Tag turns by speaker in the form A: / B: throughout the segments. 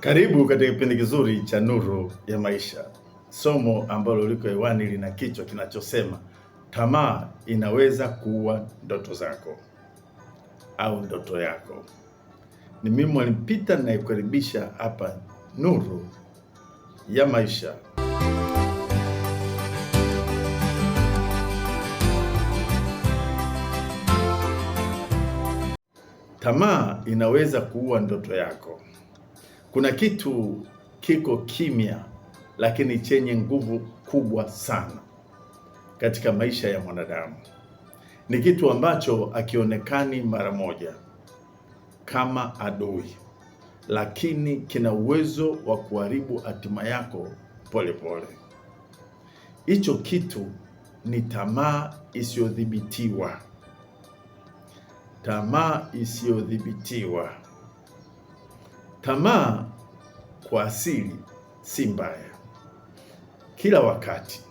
A: Karibu katika kipindi kizuri cha Nuru ya Maisha. Somo ambalo liko hewani lina kichwa kinachosema tamaa inaweza kuua ndoto zako au ndoto yako. Ni mimi Mwalimu Peter ninayekukaribisha hapa Nuru ya Maisha. Tamaa inaweza kuua ndoto yako. Kuna kitu kiko kimya lakini chenye nguvu kubwa sana katika maisha ya mwanadamu. Ni kitu ambacho hakionekani mara moja kama adui, lakini kina uwezo wa kuharibu hatima yako polepole. Hicho kitu ni tamaa isiyodhibitiwa. Tamaa isiyodhibitiwa. Tamaa kwa asili si mbaya kila wakati,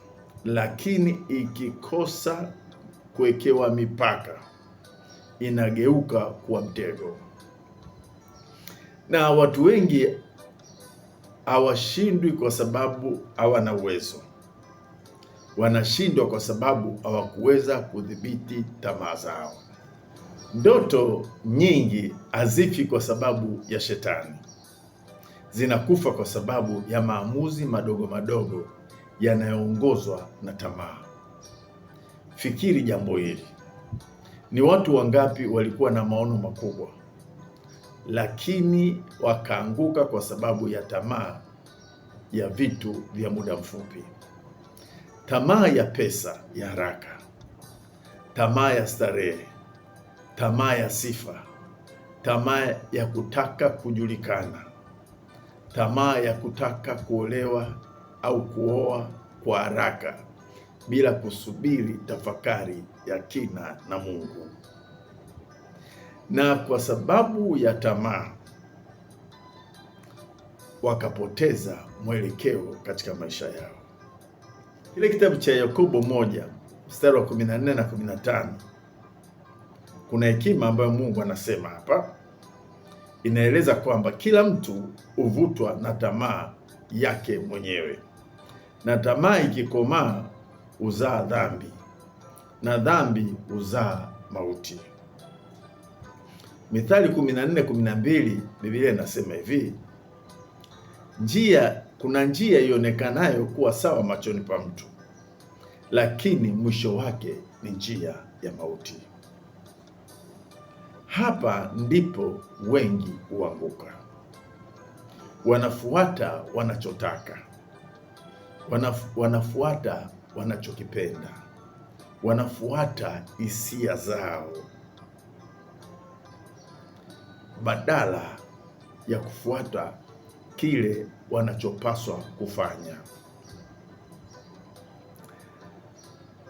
A: lakini ikikosa kuwekewa mipaka inageuka kuwa mtego. Na watu wengi hawashindwi kwa sababu hawana uwezo. Wanashindwa kwa sababu hawakuweza kudhibiti tamaa zao. Ndoto nyingi hazifi kwa sababu ya shetani. Zinakufa kwa sababu ya maamuzi madogo madogo yanayoongozwa na tamaa. Fikiri jambo hili. Ni watu wangapi walikuwa na maono makubwa, lakini wakaanguka kwa sababu ya tamaa ya vitu vya muda mfupi? Tamaa ya pesa ya haraka, tamaa ya starehe, tamaa ya sifa, tamaa ya kutaka kujulikana, tamaa ya kutaka kuolewa au kuoa kwa haraka bila kusubiri tafakari ya kina na Mungu. Na kwa sababu ya tamaa wakapoteza mwelekeo katika maisha yao. Kile kitabu cha Yakobo 1 mstari wa 14 na 15, kuna hekima ambayo Mungu anasema hapa. Inaeleza kwamba kila mtu huvutwa na tamaa yake mwenyewe, na tamaa ikikomaa huzaa dhambi, na dhambi huzaa mauti. Mithali 14:12 Biblia inasema hivi: kuna njia ionekanayo kuwa sawa machoni pa mtu, lakini mwisho wake ni njia ya mauti. Hapa ndipo wengi huanguka. Wanafuata wanachotaka, wanafuata wanachokipenda, wanafuata hisia zao badala ya kufuata kile wanachopaswa kufanya.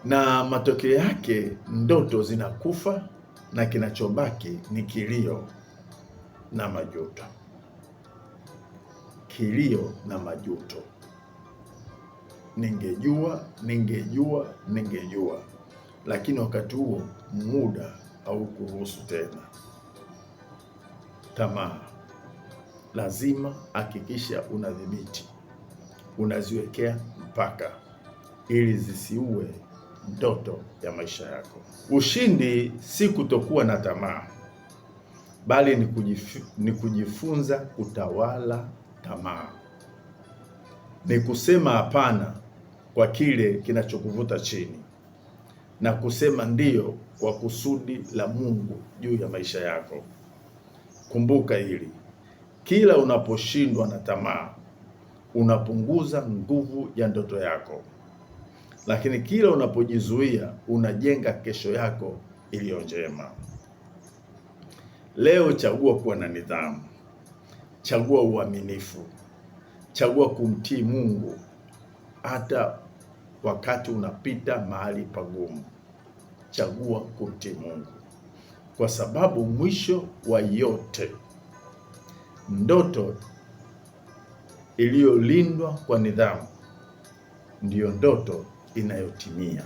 A: Na matokeo yake ndoto zinakufa na kinachobaki ni kilio na majuto. Kilio na majuto. Ningejua, lakini wakati huo muda haukuruhusu tena. Tamaa lazima hakikisha unadhibiti, unaziwekea mpaka ili zisiue ndoto ya maisha yako. Ushindi si kutokuwa na tamaa, bali ni kujifunza kutawala tamaa. Ni kusema hapana kwa kile kinachokuvuta chini na kusema ndiyo kwa kusudi la Mungu juu ya maisha yako. Kumbuka hili: kila unaposhindwa na tamaa, unapunguza nguvu ya ndoto yako. Lakini kila unapojizuia, unajenga kesho yako iliyo njema. Leo chagua kuwa na nidhamu. Chagua uaminifu. Chagua kumtii Mungu hata wakati unapita mahali pagumu. Chagua kumtii Mungu, kwa sababu mwisho wa yote, ndoto iliyolindwa kwa nidhamu ndiyo ndoto inayotimia.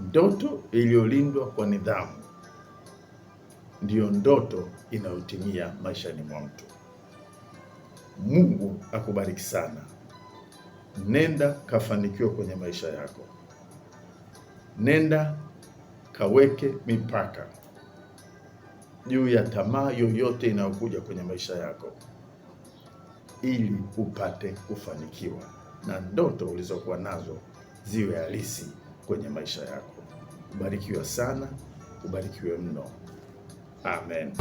A: Ndoto iliyolindwa kwa nidhamu ndiyo ndoto inayotimia maishani mwa mtu. Mungu akubariki sana. Nenda kafanikiwe kwenye maisha yako. Nenda kaweke mipaka juu ya tamaa yoyote inayokuja kwenye maisha yako, ili upate kufanikiwa na ndoto ulizokuwa nazo ziwe halisi kwenye maisha yako. Ubarikiwe sana, ubarikiwe mno. Amen.